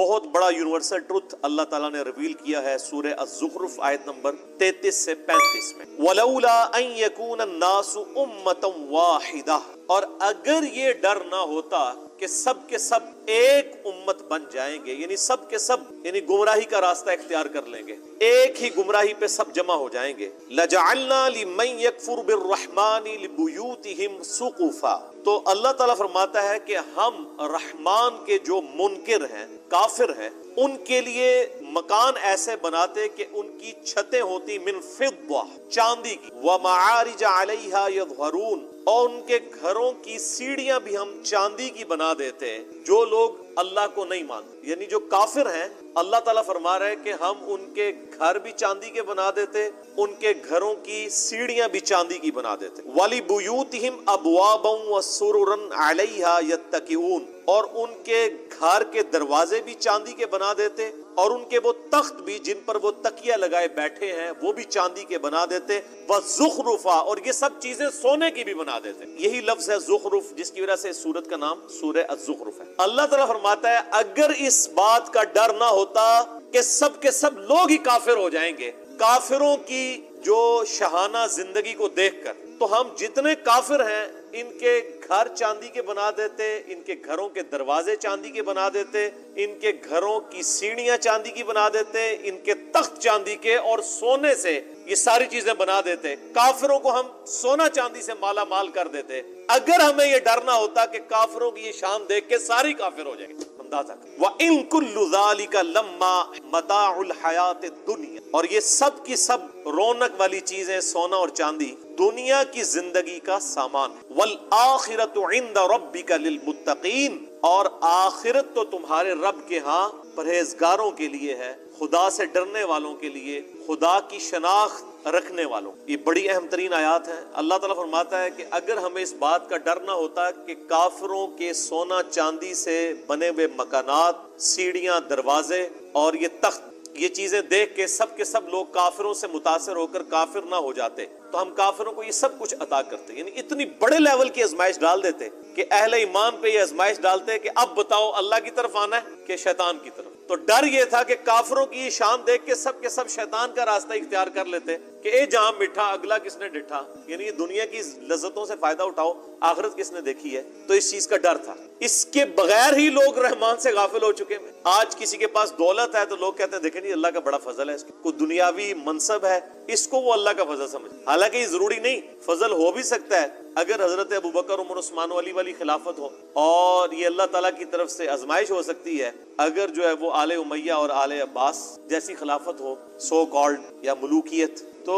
بہت بڑا universal truth اللہ تعالیٰ نے ریویل کیا ہے سورہ الزخرف آیت نمبر 33 سے 35 میں، وَلَوْلَا أَن يَكُونَ النَّاسُ أُمَّةً وَاحِدَةً، اور اگر یہ ڈر نہ ہوتا کہ سب کے سب ایک امت بن جائیں گے، یعنی سب کے سب یعنی گمراہی کا راستہ اختیار کر لیں گے، ایک ہی گمراہی پہ سب جمع ہو جائیں گے، لَجَعَلْنَا لِمَن يَكْفُرُ بِالرَّحْمَنِ لِبُيُوتِهِمْ سُقُفًا، تو اللہ تعالیٰ فرماتا ہے کہ ہم رحمان کے جو منکر ہیں، کافر ہیں، ان کے لیے مکان ایسے بناتے کہ ان کی چھتیں ہوتی من فضہ، چاندی کی، وَمَعَارِجَ عَلَيْهَا يَظْهَرُونَ، اور ان کے گھروں کی سیڑھیاں بھی ہم چاندی کی بنا دیتے ہیں، جو لوگ اللہ کو نہیں مانتے، یعنی جو کافر ہیں، اللہ تعالیٰ فرما رہے ہیں کہ ہم ان کے گھر بھی چاندی کے بنا دیتے، ان کے گھروں کی سیڑھیاں بھی چاندی کی بنا دیتے، وَلِبُيُوتِهِمْ أَبْوَابًا وَسُرُرًا عَلَيْهَا يَتَّكِئُونَ، اور ان کے گھر کے دروازے بھی چاندی کے بنا دیتے، اور ان کے وہ تخت بھی جن پر وہ تکیہ لگائے بیٹھے ہیں وہ بھی چاندی کے بنا دیتے، وَزُخْرُفًا، اور یہ سب چیزیں سونے کی بھی بنا دیتے۔ یہی لفظ ہے زخرف، جس کی وجہ سے سورت کا نام سورہ الزخرف ہے۔ اللہ تعالیٰ فرماتا ہے اگر اس بات کا ڈر نہ ہوتا کہ سب کے سب لوگ ہی کافر ہو جائیں گے، کافروں کی جو شہانہ زندگی کو دیکھ کر، تو ہم جتنے کافر ہیں ان کے گھر چاندی کے بنا دیتے، ان کے گھروں کے دروازے چاندی کے بنا دیتے، ان کے گھروں کی سیڑھیاں چاندی کی بنا دیتے، ان کے تخت چاندی کے اور سونے سے یہ ساری چیزیں بنا دیتے، کافروں کو ہم سونا چاندی سے مالا مال کر دیتے، اگر ہمیں یہ ڈر نہ ہوتا کہ کافروں کی یہ شان دیکھ کے ساری کافر ہو جائیں گے۔ وَإِن كُلُّ ذَلِكَ لَمَّا مَتَاعُ الْحَيَاةِ الدُّنْيَا، اور یہ سب کی سب رونق والی چیزیں، سونا اور چاندی، دنیا کی زندگی کا سامان ہے۔ وَالْآخِرَةُ عِندَ رَبِّكَ لِلْمُتَّقِينَ، اور آخرت تو تمہارے رب کے ہاں پرہیزگاروں کے لیے ہے، خدا سے ڈرنے والوں کے لیے، خدا کی شناخت رکھنے والوں۔ یہ بڑی اہم ترین آیات ہیں۔ اللہ تعالیٰ فرماتا ہے کہ اگر ہمیں اس بات کا ڈر نہ ہوتا کہ کافروں کے سونا چاندی سے بنے ہوئے مکانات، سیڑھیاں، دروازے اور یہ تخت، یہ چیزیں دیکھ کے سب لوگ کافروں سے متاثر ہو کر کافر نہ ہو جاتے، تو ہم کافروں کو یہ سب کچھ عطا کرتے، یعنی اتنی بڑے لیول کی آزمائش ڈال دیتے کہ اہل ایمان پہ یہ آزمائش ڈالتے کہ اب بتاؤ اللہ کی طرف آنا ہے کہ شیطان کی طرف۔ تو ڈر یہ تھا کہ کافروں کی یہ شان دیکھ کے سب شیطان کا راستہ اختیار کر لیتے کہ اے جہاں میٹھا اگلا کس نے ڈٹھا، یعنی یہ دنیا کی لذتوں سے فائدہ اٹھاؤ، آخرت کس نے دیکھی ہے۔ تو اس چیز کا ڈر تھا، اس کے بغیر ہی لوگ رحمان سے غافل ہو چکے ہیں۔ آج کسی کے پاس دولت ہے تو لوگ کہتے ہیں دیکھیں جی اللہ کا بڑا فضل ہے، اس کو کوئی دنیاوی منصب ہے، اس کو وہ اللہ کا فضل سمجھ، حالانکہ یہ ضروری نہیں، فضل ہو بھی سکتا ہے اگر حضرت ابوبکر عمر عثمان علی والی خلافت ہو، اور یہ اللہ تعالیٰ کی طرف سے آزمائش ہو سکتی ہے اگر جو ہے وہ آل امیہ اور آل عباس جیسی خلافت ہو، سو کالڈ یا ملوکیت۔ تو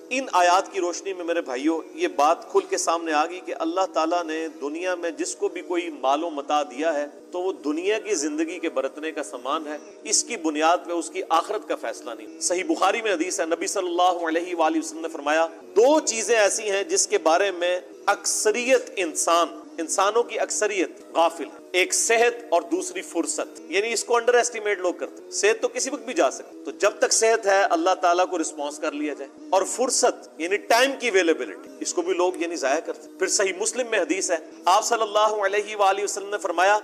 ان آیات کی روشنی میں میرے بھائیوں یہ بات کھل کے سامنے آ گئی کہ اللہ تعالیٰ نے دنیا میں جس کو بھی کوئی مال و متاع دیا ہے تو وہ دنیا کی زندگی کے برتنے کا سامان ہے، اس کی بنیاد پہ اس کی آخرت کا فیصلہ نہیں۔ صحیح بخاری میں حدیث ہے، نبی صلی اللہ علیہ وآلہ وسلم نے فرمایا دو چیزیں ایسی ہیں جس کے بارے میں اکثریت انسانوں کی اکثریت غافل ہے، ایک صحت اور دوسری فرصت، یعنی اس کو انڈر ایسٹیمیٹ لوگ کرتے ہیں۔ صحت تو کسی وقت بھی جا سکتے، تو جب تک صحت ہے اللہ تعالیٰ کو رسپانس کر لیا جائے، اور فرصت یعنی ٹائم کی اویلیبلٹی، اس کو بھی لوگ یعنی ضائع کرتے ہیں۔ پھر صحیح مسلم میں حدیث ہے، آپ صلی اللہ علیہ وآلہ وسلم نے فرمایا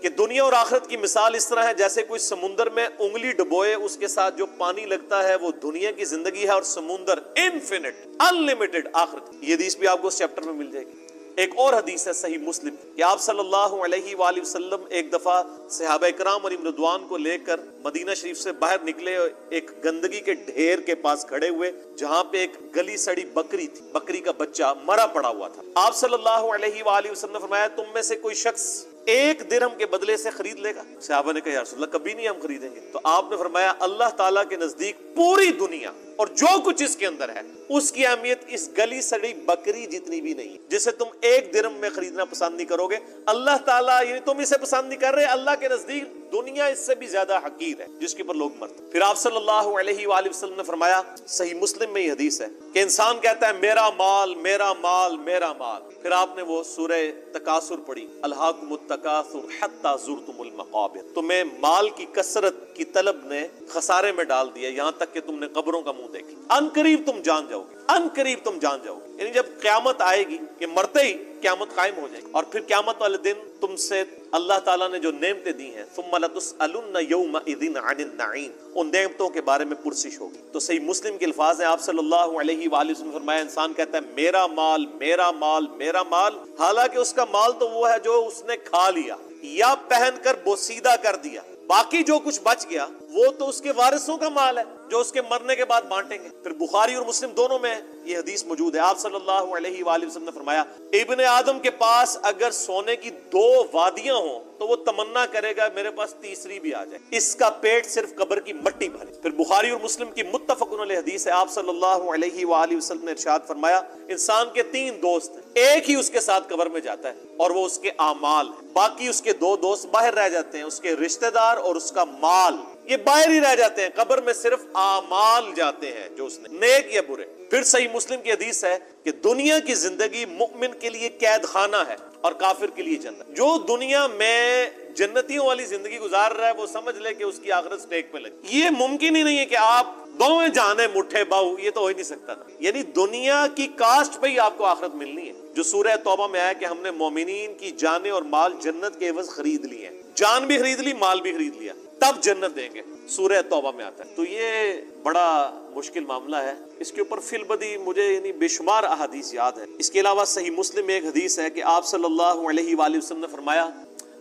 کہ دنیا اور آخرت کی مثال اس طرح ہے جیسے کوئی سمندر میں انگلی ڈبوئے، اس کے ساتھ جو پانی لگتا ہے وہ دنیا کی زندگی ہے، اور سمندر انفینٹ، انلیمیٹڈ آخرت۔ یہ حدیث بھی آپ کو اس چیپٹر میں مل جائے گی۔ ایک اور حدیث ہے صحیح مسلم کہ آپ صلی اللہ علیہ وآلہ وسلم ایک دفعہ صحابہ کرام علیہم رضوان کو لے کر مدینہ شریف سے باہر نکلے، ایک گندگی کے ڈھیر کے پاس کھڑے ہوئے جہاں پہ ایک گلی سڑی بکری تھی، بکری کا بچہ مرا پڑا ہوا تھا۔ آپ صلی اللہ علیہ وآلہ وسلم نے فرمایا تم میں سے کوئی شخص 1 درہم کے بدلے سے خرید لے گا؟ صحابہ نے کہا یا رسول اللہ کبھی نہیں ہم خریدیں گے۔ تو آپ نے فرمایا اللہ تعالیٰ کے نزدیک پوری دنیا اور جو کچھ اس کے اندر ہے اس کی اہمیت اس گلی سڑی بکری جتنی بھی نہیں، جسے تم 1 درہم میں خریدنا پسند نہیں کرو گے، اللہ تعالیٰ یعنی تم اسے پسند نہیں کر رہے، اللہ کے نزدیک دنیا اس سے بھی زیادہ حقیر ہے جس کے اوپر لوگ مرتے۔ پھر آپ صلی اللہ علیہ وآلہ وسلم نے فرمایا، صحیح مسلم میں یہ حدیث ہے کہ انسان کہتا ہے میرا مال میرا مال میرا مال، پھر آپ نے وہ سورہ تکاثر پڑھی، الہاکم التکاثر حتی زرتم المقابر، تمہیں مال کی کثرت کی طلب نے خسارے میں ڈال دیا، یہاں تک کہ تم نے قبروں کا منہ دیکھی۔ ان قریب تم جان جاؤ گے، ان قریب تم جان جاؤ گے، یعنی جب قیامت آئے گی کہ مرتے ہی قیامت قائم ہو جائے گی، اور پھر قیامت والے دن تم سے اللہ تعالیٰ نے جو نعمتیں دی ہیں، ثم لتسألن یومئذ عن النعیم، ان نعمتوں کے بارے میں پرسش ہوگی۔ تو صحیح مسلم کے الفاظ ہیں، آپ صلی اللہ علیہ وآلہ وسلم نے فرمایا، انسان کہتا ہے میرا مال میرا مال میرا مال، حالانکہ اس کا مال تو وہ ہے جو اس نے کھا لیا یا پہن کر بوسیدہ کر دیا، باقی جو کچھ بچ گیا وہ تو اس کے وارثوں کا مال ہے جو اس کے مرنے کے بعد بانٹیں گے۔ پھر بخاری اور مسلم دونوں میں یہ حدیث موجود ہے، آپ صلی اللہ علیہ وآلہ وسلم نے فرمایا، ابن آدم کے پاس اگر سونے کی 2 وادیاں ہوں تو وہ تمنا کرے گا میرے پاس تیسری بھی آ جائے، اس کا پیٹ صرف قبر کی مٹی بھرے۔ پھر بخاری اور مسلم کی متفق علیہ حدیث ہے، آپ صلی اللہ علیہ وآلہ وسلم نے ارشاد فرمایا، انسان کے 3 دوست ہیں، ایک ہی اس کے ساتھ قبر میں جاتا ہے اور وہ اس کے اعمال ہیں، باقی اس کے 2 دوست باہر رہ جاتے ہیں، اس کے رشتہ دار اور اس کا مال، یہ باہر ہی رہ جاتے ہیں، قبر میں صرف اعمال جاتے ہیں جو اس نے نیک یا برے۔ پھر صحیح مسلم کی حدیث ہے کہ دنیا کی زندگی مومن کے لیے قید خانہ ہے اور کافر کے لیے جنت۔ جو دنیا میں جنتیوں والی زندگی گزار رہا ہے وہ سمجھ لے کہ اس کی آخرت سٹیک پہ لگی۔ یہ ممکن ہی نہیں ہے کہ آپ دوویں جانے مٹھے باؤ، یہ تو ہو ہی نہیں سکتا نا، یعنی دنیا کی کاسٹ پہ ہی آپ کو آخرت ملنی ہے، جو سورہ توبہ میں آیا کہ ہم نے مومنین کی جانیں اور مال جنت کے عوض خرید لیے ہیں، جان بھی خرید لی مال بھی خرید لیا، تب جنت دیں گے، سورہ توبہ میں آتا ہے۔ تو یہ بڑا مشکل معاملہ ہے، اس کے اوپر فی البدی مجھے یعنی بے شمار احادیث یاد ہے۔ اس کے علاوہ صحیح مسلم میں ایک حدیث ہے کہ آپ صلی اللہ علیہ وآلہ وسلم نے فرمایا،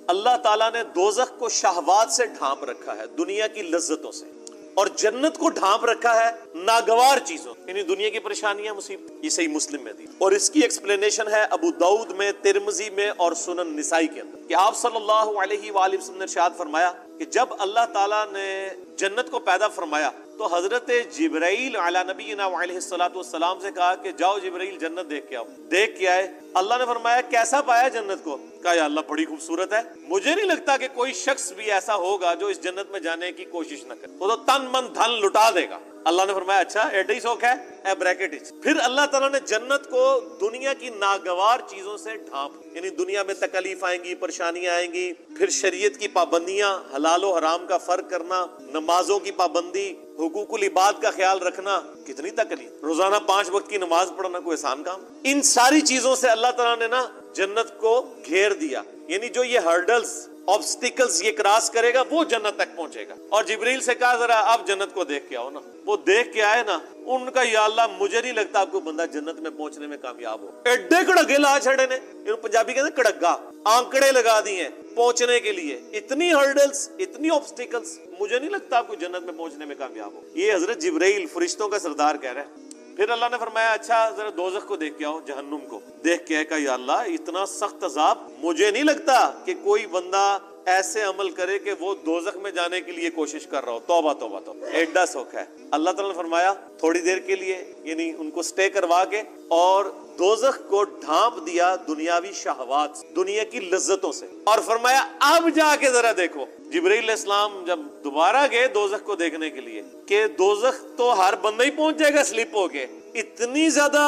اللہ تعالیٰ نے دوزخ کو شہوات سے ڈھانپ رکھا ہے، دنیا کی لذتوں سے، اور جنت کو ڈھانپ رکھا ہے ناگوار چیزوں، یعنی دنیا کی پریشانیاں مصیبت۔ یہ صحیح مسلم میں دی، اور اس کی ایکسپلینیشن ہے ابو داؤد میں، ترمذی میں اور سنن نسائی کے اندر، کہ آپ صلی اللہ علیہ وآلہ وسلم نے ارشاد فرمایا کہ جب اللہ تعالیٰ نے جنت کو پیدا فرمایا تو حضرت جبرائیل علی نبینا علیہ الصلوۃ والسلام سے کہا کہ جاؤ جبرائیل جنت دیکھ کے آؤ۔ دیکھ کے آئے، اللہ نے فرمایا کیسا پایا جنت کو؟ کہا یا اللہ بڑی خوبصورت ہے، مجھے نہیں لگتا کہ کوئی شخص بھی ایسا ہوگا جو اس جنت میں جانے کی کوشش نہ کرے، وہ تو تن من دھن لٹا دے گا۔ اللہ نے فرمایا اچھا ایڈی سوکھ ہے اے بریکٹ۔ پھر اللہ تعالیٰ نے جنت کو دنیا کی ناگوار چیزوں سے ڈھانپ، یعنی دنیا میں تکلیف آئیں گی، پریشانیاں آئیں گی، پھر شریعت کی پابندیاں، حلال و حرام کا فرق کرنا، نمازوں کی پابندی، حقوق العباد کا خیال رکھنا، کتنی تکلیف، روزانہ 5 وقت کی نماز پڑھنا کوئی آسان کام؟ ان ساری چیزوں سے اللہ تعالیٰ نے نا جنت کو گھیر دیا، یعنی جو یہ ہرڈلز آبسٹیکلز یہ کراس کرے گا وہ جنت تک پہنچے گا۔ اور جبریل سے کہا ذرا آپ جنت کو دیکھ کے آؤ نا، وہ دیکھ کے آئے نا، ان کا یا اللہ مجھے نہیں لگتا آپ کو بندہ جنت میں پہنچنے میں کامیاب ہو، ایڈے کڑگے لا چھڑے نے، پنجابی کہتے ہیں کڑگا، آنکڑے لگا دیے پہنچنے کے لیے، اتنی ہرڈلز اتنی آبسٹیکلز، مجھے نہیں لگتا آپ کو جنت میں پہنچنے میں کامیاب ہو۔ یہ حضرت جبرائیل فرشتوں کا سردار کہہ رہے ہیں۔ پھر اللہ نے فرمایا اچھا ذرا دوزخ کو دیکھ کے آؤ، جہنم کو دیکھ کے کہا یا اللہ اتنا سخت عذاب، مجھے نہیں لگتا کہ کوئی بندہ ایسے عمل کرے کہ وہ دوزخ میں جانے کے لیے کوشش کر رہا ہو، توبہ توبہ توبہ، ایڈا سوکھ ہے۔ اللہ تعالیٰ نے فرمایا تھوڑی دیر کے لیے یعنی ان کو سٹے کروا کے اور دوزخ کو ڈھانپ دیا دنیاوی شہوات، دنیا کی لذتوں سے، اور فرمایا اب جا کے ذرا دیکھو۔ جبرائیل علیہ السلام جب دوبارہ گئے دوزخ کو دیکھنے کے لیے کہ دوزخ تو ہر بندہ ہی پہنچ جائے گا سلپ ہو کے، اتنی زیادہ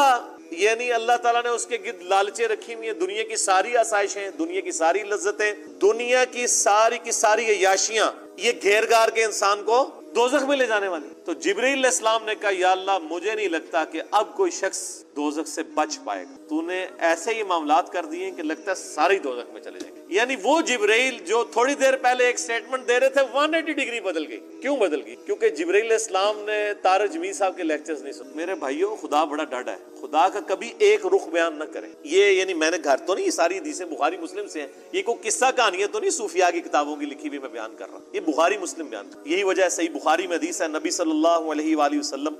یعنی اللہ تعالیٰ نے اس کے گرد لالچیں رکھی ہوئی ہیں، دنیا کی ساری آسائشیں، دنیا کی ساری لذتیں، دنیا کی ساری عیاشیاں، یہ گھیر گار کے انسان کو دوزخ میں لے جانے والی۔ تو جبرائیل علیہ السلام نے کہا یا اللہ مجھے نہیں لگتا کہ اب کوئی شخص دوزخ سے بچ پائے گا، تو نے ایسے ہی معاملات کر دیے کہ لگتا ہے سارے دوزخ میں چلے جائیں گے۔ یعنی وہ جبرائیل جو تھوڑی دیر پہلے ایک سٹیٹمنٹ دے رہے تھے 180 ڈگری بدل گئی۔ کیوں بدل گئی؟ کیونکہ جبرائیل علیہ السلام نے طارق جمیل صاحب کے لیکچرز نہیں سنے۔ میرے بھائیوں خدا بڑا ڈاڈا ہے، خدا کا کبھی ایک رخ بیان نہ کریں۔ یہ یعنی میں نے گھر تو نہیں، یہ ساری حدیثیں بخاری مسلم سے ہیں، یہ کوئی قصہ کہانیاں تو نہیں صوفیاء کی کتابوں کی لکھی ہوئی میں بیان کر رہا ہوں، یہ بخاری مسلم بیان۔ یہی وجہ ہے صحیح بخاری میں حدیث ہے، نبی صلی اللہ علیہ وآلہ وسلم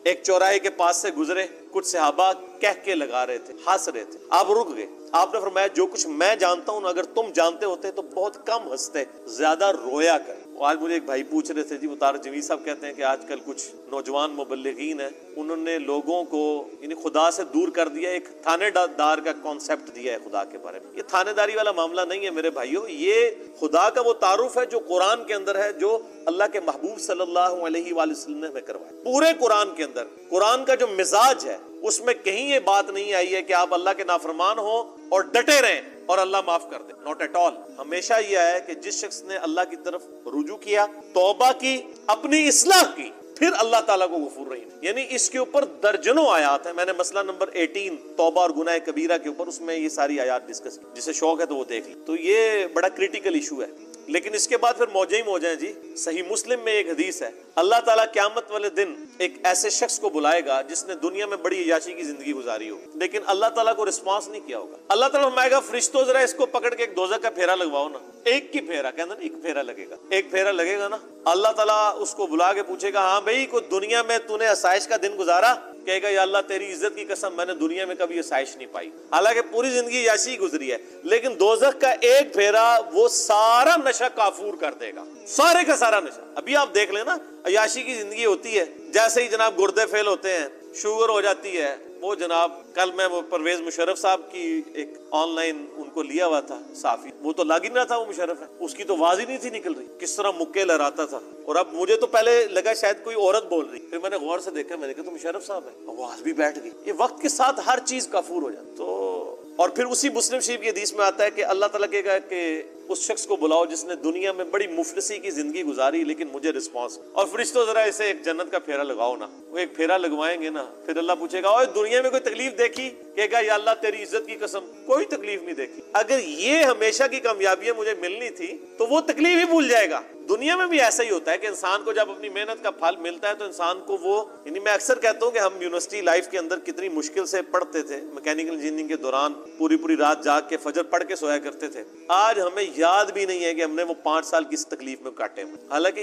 ایک چوراہے کے پاس سے گزرے، کچھ صحابہ کہہ کے لگا رہے تھے، ہنس رہے تھے، آپ رک گئے۔ آپ نے فرمایا جو کچھ میں جانتا ہوں اگر تم جانتے ہوتے تو بہت کم ہنستے، زیادہ رویا کر۔ آج مجھے ایک بھائی پوچھ رہے تھے جی وہ طارق جمیل صاحب کہتے ہیں کہ آج کل کچھ نوجوان مبلغین ہیں، انہوں نے لوگوں کو یعنی خدا سے دور کر دیا، ایک تھانے دار کا کانسیپٹ دیا ہے خدا کے بارے میں۔ یہ تھانے داری والا معاملہ نہیں ہے میرے بھائیوں، یہ خدا کا وہ تعارف ہے جو قرآن کے اندر ہے، جو اللہ کے محبوب صلی اللہ علیہ وآلہ وسلم نے ہمیں کروایا۔ پورے قرآن کے اندر قرآن کا جو مزاج ہے اس میں کہیں یہ بات نہیں آئی ہے کہ آپ اللہ کے نافرمان ہوں اور ڈٹے رہیں اور اللہ معاف کر دے. Not at all. ہمیشہ یہ ہے کہ جس شخص نے اللہ کی طرف رجوع کیا، توبہ کی، اپنی اصلاح کی، پھر اللہ تعالیٰ کو غفور رحیم. یعنی اس کے اوپر درجنوں آیات ہیں. میں نے مسئلہ نمبر 18 توبہ اور گناہ کبیرہ کے اوپر، اس میں یہ ساری آیات ڈسکس کی. جسے شوق ہے تو وہ دیکھ لیں. تو یہ بڑا کریٹیکل ایشو ہے. لیکن اس کے بعد پھر موجیں ہی موجیں ہیں جی. صحیح مسلم میں ایک حدیث ہے، اللہ تعالیٰ قیامت والے دن ایک ایسے شخص کو بلائے گا جس نے دنیا میں بڑی عیاشی کی زندگی گزاری ہو، لیکن اللہ تعالیٰ کو رسپانس نہیں کیا ہوگا. اللہ تعالیٰ فرمائے گا فرشتوں ذرا اس کو پکڑ کے ایک دوزخ کا پھیرا لگواؤ نا. ایک کی پھیرا کہنا نا، ایک پھیرا لگے گا، ایک پھیرا لگے گا نا. اللہ تعالیٰ اس کو بلا کے پوچھے گا ہاں بھائی کوئی دنیا میں تو نے آسائش کا دن گزارا؟ کہے گا یا اللہ تیری عزت کی قسم میں نے دنیا میں کبھی آسائش نہیں پائی. حالانکہ پوری زندگی عیاشی گزری ہے، لیکن دوزخ کا ایک پھیرا وہ سارا نشہ کافور کر دے گا، سارے کا سارا نشہ. ابھی آپ دیکھ لیں نا، عیاشی کی زندگی ہوتی ہے، جیسے ہی جناب گردے فیل ہوتے ہیں، شوگر ہو جاتی ہے. وہ جناب کل میں وہ پرویز مشرف صاحب کی ایک آن لائن ان کو لیا ہوا تھا صافی، وہ تو لگ ہی نہ تھا، وہ مشرف ہے، اس کی تو آواز ہی نہیں تھی نکل رہی، کس طرح مکے لہراتا تھا. اور اب مجھے تو پہلے لگا شاید کوئی عورت بول رہی، پھر میں نے غور سے دیکھا، میں نے کہا تو مشرف صاحب ہے، آواز بھی بیٹھ گئی. یہ وقت کے ساتھ ہر چیز کافور ہو جاتی. تو اور پھر اسی مسلم شریف کی حدیث میں آتا ہے کہ اللہ تعالیٰ کہے گا کہ اس شخص کو بلاؤ جس نے دنیا میں بڑی مفلسی کی زندگی گزاری لیکن مجھے رسپانس. اور فرشتوں ذرا اسے ایک جنت کا پھیرا لگاؤ نا. وہ ایک پھیرا لگوائیں گے نا، پھر اللہ پوچھے گا اوے دنیا میں کوئی تکلیف دیکھی؟ کہے گا یا اللہ تیری عزت کی قسم کوئی تکلیف نہیں دیکھی. اگر یہ ہمیشہ کی کامیابیاں مجھے ملنی تھی تو وہ تکلیف ہی بھول جائے گا. دنیا میں بھی ایسا ہی ہوتا ہے کہ انسان کو جب اپنی محنت کا پھل ملتا ہے تو انسان کو وہ، یعنی میں اکثر کہتا ہوں کہ ہم یونیورسٹی لائف کے اندر کتنی مشکل سے پڑھتے تھے، میکینیکل انجینئرنگ کے دوران پوری رات جاگ کے فجر پڑھ کے سویا کرتے تھے. آج ہمیں یاد بھی نہیں ہے کہ ہم نے وہ 5 سال کس تکلیف میں کاٹے ہوئے. حالانکہ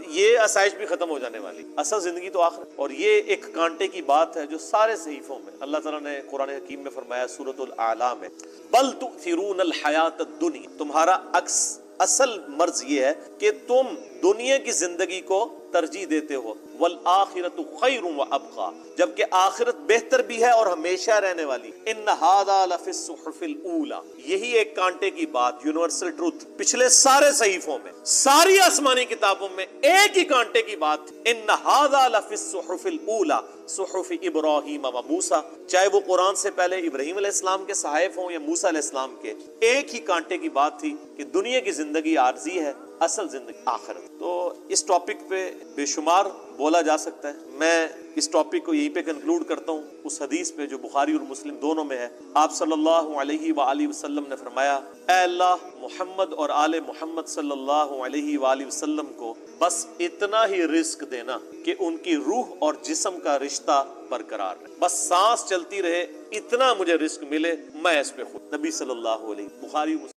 یہ آسائش بھی ختم ہو جانے والی، اصل زندگی تو آخر. اور یہ ایک کانٹے کی بات ہے جو سارے صحیفوں میں اللہ تعالیٰ نے قرآن حکیم میں فرمایا سورۃ الاعلی میں، بل تؤثرون الحیات الدنیا. تمہارا اصل مرض یہ ہے کہ تم دنیا کی زندگی کو ترجیح دیتے ہو، والآخرۃ خیر وابقیٰ، جبکہ آخرت بہتر بھی ہے اور ہمیشہ رہنے والی. ان ھذا لفی الصحف الاولی، یہی ایک کانٹے کی بات، یونیورسل ٹروتھ پچھلے سارے صحیفوں میں، ساری آسمانی کتابوں میں ایک ہی کانٹے کی بات. ان ھذا لفی الصحف الاولی صحف ابراہیم و موسیٰ، چاہے وہ قرآن سے پہلے ابراہیم علیہ السلام کے صحائف ہوں یا موسیٰ علیہ السلام کے، ایک ہی کانٹے کی بات تھی کہ دنیا کی زندگی عارضی ہے، اصل زندگی آخرت. تو اس ٹاپک پہ بے شمار بولا جا سکتا ہے. میں اس ٹاپک کو یہیں پہ کنکلوڈ کرتا ہوں اس حدیث پہ جو بخاری اور مسلم دونوں میں ہے. آپ صلی اللہ علیہ وآلہ وسلم نے فرمایا، اے اللہ محمد اور آل محمد صلی اللہ علیہ وآلہ وسلم کو بس اتنا ہی رزق دینا کہ ان کی روح اور جسم کا رشتہ برقرار رہے، بس سانس چلتی رہے، اتنا مجھے رزق ملے، میں اس پہ خود. نبی صلی اللہ علیہ، بخاری